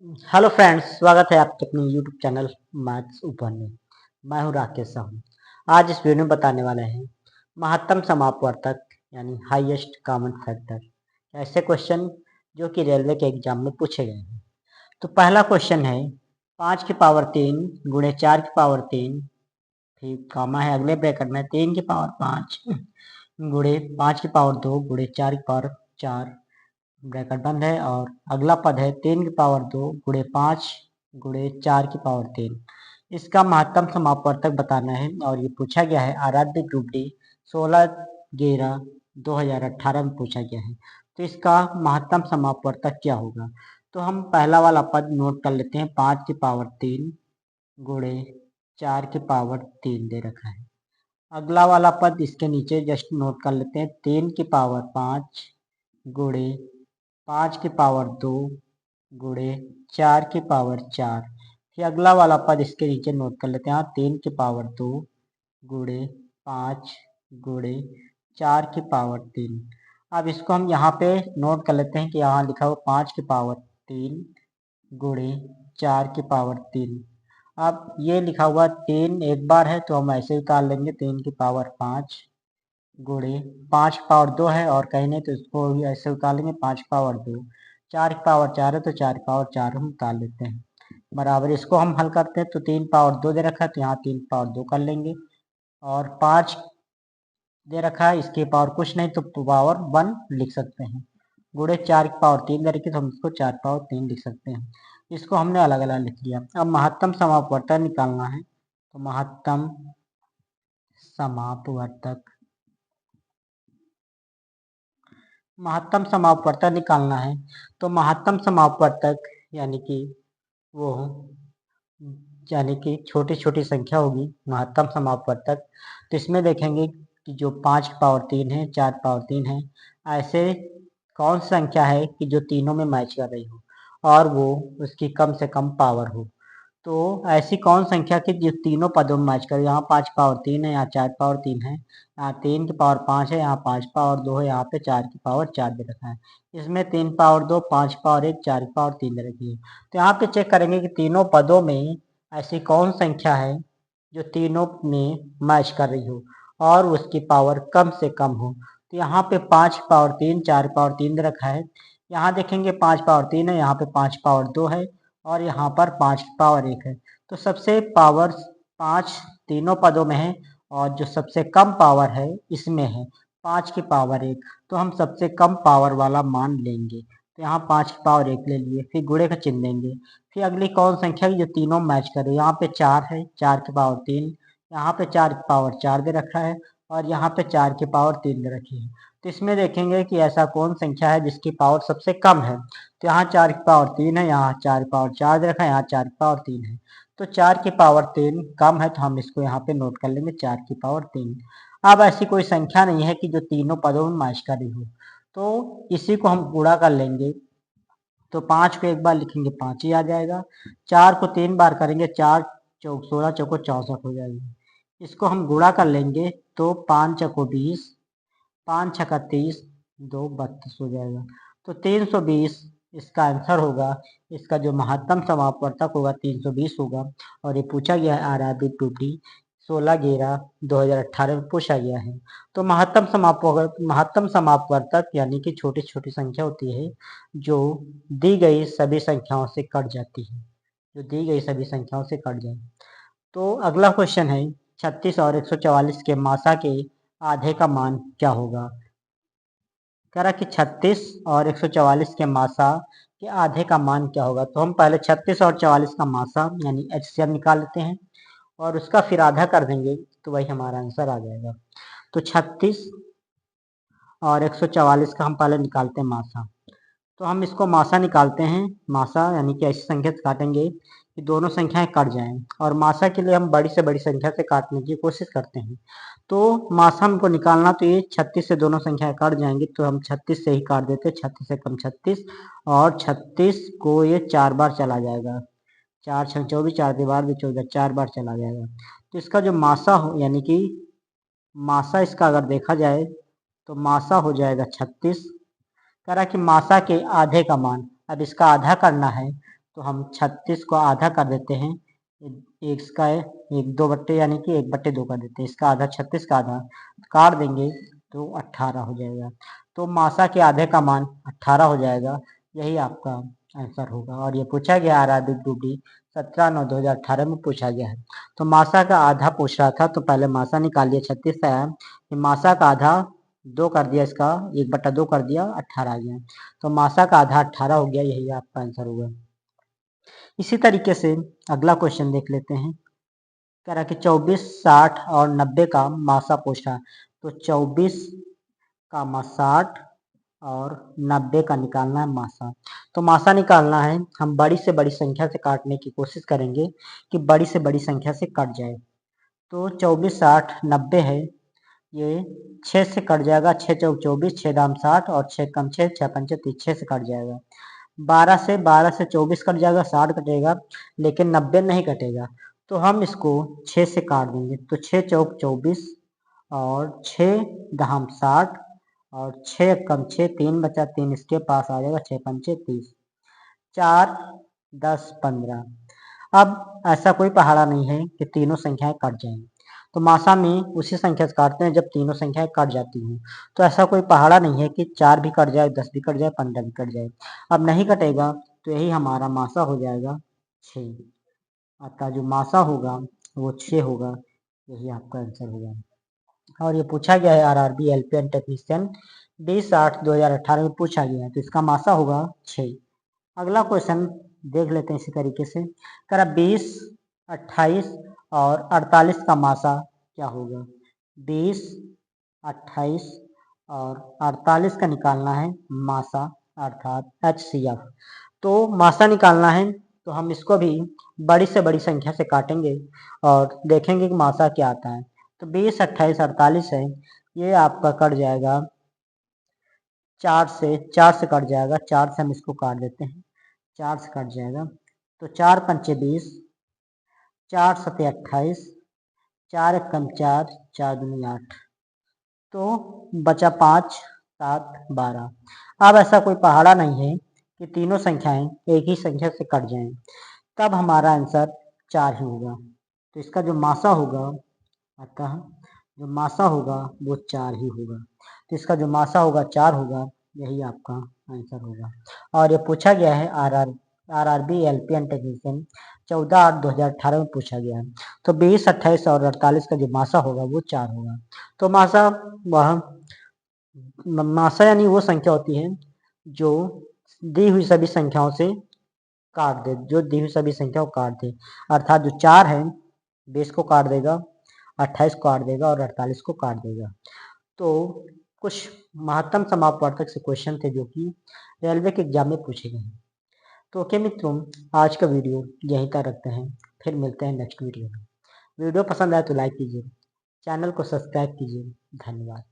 Hello friends, स्वागत है आपके अपने यूट्यूब चैनल मैथ्स ओपन में। मैं हूं राकेश साहू। आज इस वीडियो में बताने वाले हैं महत्तम समापवर्तक यानी हाईएस्ट कॉमन फैक्टर ऐसे क्वेश्चन जो कि रेलवे के एग्जाम में पूछे गए हैं। तो पहला क्वेश्चन है 5 की पावर 3 गुणे 4 की पावर 3, फिर कामा है अगले ब्रैकेट में 3 की पावर 5 गुणे 5 की पावर 2 गुणे 4 की पावर 4, ब्रैकेट बंद है। और अगला पद है 3 की पावर 2 गुणे 5 गुणे 4 की पावर 3। इसका महत्तम समापवर्तक बताना है और ये पूछा गया है आराध्य ग्रुप डी 16/11/2018 में पूछा गया है। तो इसका महत्तम समापवर्तक क्या होगा? तो हम पहला वाला पद नोट कर लेते हैं। 5 की पावर 3 गुणे 4 की पावर 3 दे रखा है। अगला वाला पद इसके नीचे जस्ट नोट कर लेते हैं। 3 की पावर 5 गुणे 5 की पावर 2 गुणे 4 की पावर 4। फिर अगला वाला पद इसके नीचे नोट कर लेते हैं। 3 की पावर 2 गुणे 5 गुणे 4 की पावर 3। अब इसको हम यहाँ पे नोट कर लेते हैं कि यहाँ लिखा हुआ 5 की पावर 3 गुणे 4 की पावर 3। अब ये लिखा हुआ 3 एक बार है तो हम ऐसे उतार लेंगे। 3 की पावर 5 गुणे 5 की पावर 2 है और कहीं नहीं तो इसको भी ऐसे उतार लेंगे। 5 की पावर 2, 4 की पावर 4 है तो 4 की पावर 4 हम उतार लेते हैं। बराबर इसको हम हल करते हैं तो 3 पावर 2 दे रखा है तो यहाँ 3 पावर 2 कर लेंगे। और 5 दे रखा है, इसकी पावर कुछ नहीं तो पावर 1 लिख सकते हैं। गुणे 4 की पावर 3 दे रखी तो हम इसको 4 पावर 3 लिख सकते हैं। इसको हमने अलग अलग लिख लिया। अब महत्तम समापवर्तक निकालना है। तो महत्तम समापवर्तक महत्तम समापवर्तक निकालना है। तो महत्तम समापवर्तक यानी कि वो यानी कि छोटी छोटी संख्या होगी महत्तम समापवर्तक। तो इसमें देखेंगे कि जो 5 पावर 3 है, 4 पावर 3 है, ऐसे कौन सी संख्या है कि जो तीनों में मैच कर रही हो और वो उसकी कम से कम पावर हो। तो ऐसी कौन संख्या की जो तीनों पदों में मैच करे। यहाँ 5 पावर 3 है, यहाँ 4 पावर 3 है, यहाँ 3 की पावर 5 है, यहाँ 5 पावर 2 है, यहाँ पे 4 की पावर 4 दे रखा है। इसमें 3 पावर 2, 5 पावर 1, 4 की पावर 3 दे रखी है। तो यहाँ पे चेक करेंगे कि तीनों पदों में ऐसी कौन संख्या है जो तीनों में मैच कर रही हो और उसकी पावर कम से कम हो। तो यहाँ पे 5 पावर 3, 4 पावर 3 दे रखा है। यहाँ देखेंगे 5 पावर 3 है, यहाँ पे 5 पावर 2 है और यहाँ पर 5 पावर 1 है। तो सबसे पावर 5 तीनों पदों में है और जो सबसे कम पावर है इसमें है 5 की पावर 1। तो हम सबसे कम पावर वाला मान लेंगे। तो यहाँ 5 की पावर 1 ले लिए, फिर गुणे का चिन्ह देंगे। फिर अगली कौन संख्या की जो तीनों मैच करे। यहाँ पे 4 है, 4 की पावर 3, यहाँ पे 4 की पावर 4 दे रखा है और यहाँ पे 4 की पावर 3 दे रखी है। तो इसमें देखेंगे कि ऐसा कौन संख्या है जिसकी पावर सबसे कम है। तो यहाँ 4 की पावर 3 है, यहाँ 4 की पावर 4 दे रखा है, यहाँ 4 की पावर 3 है। तो 4 की पावर 3 कम है तो हम इसको यहाँ पे नोट कर लेंगे 4 की पावर 3। अब ऐसी कोई संख्या नहीं है कि जो तीनों पदों में मैच कर रही हो, तो इसी को हम गुणा कर लेंगे। तो 5 को एक बार लिखेंगे 5 ही आ जाएगा। 4 को 3 बार करेंगे, 4 चौक 16 चौको 64 हो जाएगी। इसको हम गुणा कर लेंगे तो 5 चौको 20, 5 छक्का 30, 2 32 हो जाएगा। तो 320 इसका आंसर होगा। इसका जो महत्तम समापवर्तक होगा 320 होगा। और ये पूछा गया है आरआरबी टूटी 16/11/2018 में पूछा गया है। तो महत्तम समापवर्तक यानी कि छोटी छोटी संख्या होती है जो दी गई सभी संख्याओं से कट जाती है, जो दी गई सभी संख्याओं से कट जाए। तो अगला क्वेश्चन है 36 और 144 के मासा के आधे का मान क्या होगा। कह रहा कि 36 और 144 के मासा के आधे का मान क्या होगा। तो हम पहले 36 और 44 का मासा यानी एचसीएफ निकाल लेते हैं और उसका फिर आधा कर देंगे तो वही हमारा आंसर आ जाएगा। तो 36 और 144 का हम पहले निकालते हैं मासा। तो हम इसको मासा निकालते हैं। मासा यानी कि ऐसी संख्या से काटेंगे कि दोनों संख्याएं कट जाएं और मासा के लिए हम बड़ी से बड़ी संख्या से काटने की कोशिश करते हैं। तो मासा हमको निकालना तो ये 36 से दोनों संख्याएं कट जाएंगी तो हम 36 से ही काट देते हैं। 36 से कम 36 और 36 को ये 4 बार चला जाएगा। 4 छः 24, 4 दीवार भी 14, 4 बार चला जाएगा। तो इसका जो मासा हो यानी कि मासा इसका अगर देखा जाए तो मासा हो जाएगा 36। कह रहा कि मासा के आधे का मान, अब इसका आधा करना है तो हम 36 को आधा कर देते हैं, इसका एक 2/2 यानी कि 1/2 कर देते हैं, इसका आधा 36 का आधा काट देंगे तो 18 हो जाएगा। तो मासा के आधे का मान 18 हो जाएगा, यही आपका आंसर होगा। और ये पूछा गया आरआरबी ग्रुप डी 17/9/2018 में पूछा गया है। तो मासा का आधा पूछ रहा था, तो पहले मासा निकाल लिया 36 से आया, फिर मासा का आधा 2 कर दिया, इसका 1/2 कर दिया, 18 आ गया। तो मासा का आधा 18 हो गया, यही आपका आंसर होगा। इसी तरीके से अगला क्वेश्चन देख लेते हैं। कह रहा कि 24, 60 और 90 का मासा पूछ रहा है। तो 24 का मासा 60 और 90 का निकालना है मासा। तो मासा निकालना है, हम बड़ी से बड़ी संख्या से काटने की कोशिश करेंगे कि बड़ी से बड़ी संख्या से कट जाए। तो 24, 60, 90 है, ये 6 से कट जाएगा, 6 चौक 24, 6 दाम 60 और 6 कम 6, 6 पंचे 30, 6 से कट जाएगा। 12 से 24 कट जाएगा, 60 कटेगा, लेकिन 90 नहीं कटेगा। तो हम इसको 6 से काट देंगे, तो 6 चौक 24 और 6 दहम 60 और 6 कम 6, 3 बचा, 3 इसके पास आ जाएगा, 6 पंचे 30, 4 10 15। अब ऐसा कोई पहाड़ा नहीं है कि तीनों संख्याएं कट जाएंगी। तो मासा में उसी संख्या से काटते हैं जब तीनों संख्याएं कट जाती हैं। तो ऐसा कोई पहाड़ा नहीं है कि 4 भी कट जाए, 10 भी कट जाए, 15 भी कट जाए। अब नहीं कटेगा तो यही हमारा मासा हो जाएगा 6। अतः जो मासा होगा वो 6 होगा, यही आपका आंसर होगा। और ये पूछा गया है आरआरबी एलपी एंड टेक्नीशियन 20/8/2018 में पूछा गया है, तो इसका मासा होगा 6। अगला क्वेश्चन देख लेते हैं इसी तरीके से। कह रहा 20, 28 और 48 का मासा क्या होगा। 20, 28 और 48 का निकालना है मासा, अर्थात HCF। तो मासा निकालना है तो हम इसको भी बड़ी से बड़ी संख्या से काटेंगे और देखेंगे कि मासा क्या आता है। तो 20, 28, 48 है, ये आपका कट जाएगा 4 से कट जाएगा, 4 से हम इसको काट देते हैं, 4 से कट जाएगा। तो 4 पंचे 20, 4 सते 28, 4 एकम 4, 4 दूनी 8, तो बचा 5, 7, 12। अब ऐसा कोई पहाड़ा नहीं है कि तीनों संख्याएं एक ही संख्या से कट जाएं, तब हमारा आंसर 4 ही होगा। तो इसका जो मासा होगा, अतः जो मासा होगा वो 4 ही होगा। तो इसका जो मासा होगा 4 होगा, यही आपका आंसर होगा। और ये पूछा गया है आरआरबी एलपी एंड टेक्नीशियन 14/8/2018 में पूछा गया है। तो 20, 28 और 48 का जो मासा होगा वो 4 होगा। तो मासा यानी वो संख्या होती है जो दी हुई सभी संख्याओं से काट दे, जो दी हुई सभी संख्याओं को काट दे। अर्थात जो 4 है 20 को काट देगा, 28 को काट देगा और 48 को काट देगा। तो कुछ महत्तम समापवर्तक से क्वेश्चन थे जो कि रेलवे के एग्जाम में पूछे गए हैं। तो ओके मित्रों, आज का वीडियो यहीं तक रखते हैं, फिर मिलते हैं नेक्स्ट वीडियो में। वीडियो पसंद आए तो लाइक कीजिए, चैनल को सब्सक्राइब कीजिए। धन्यवाद।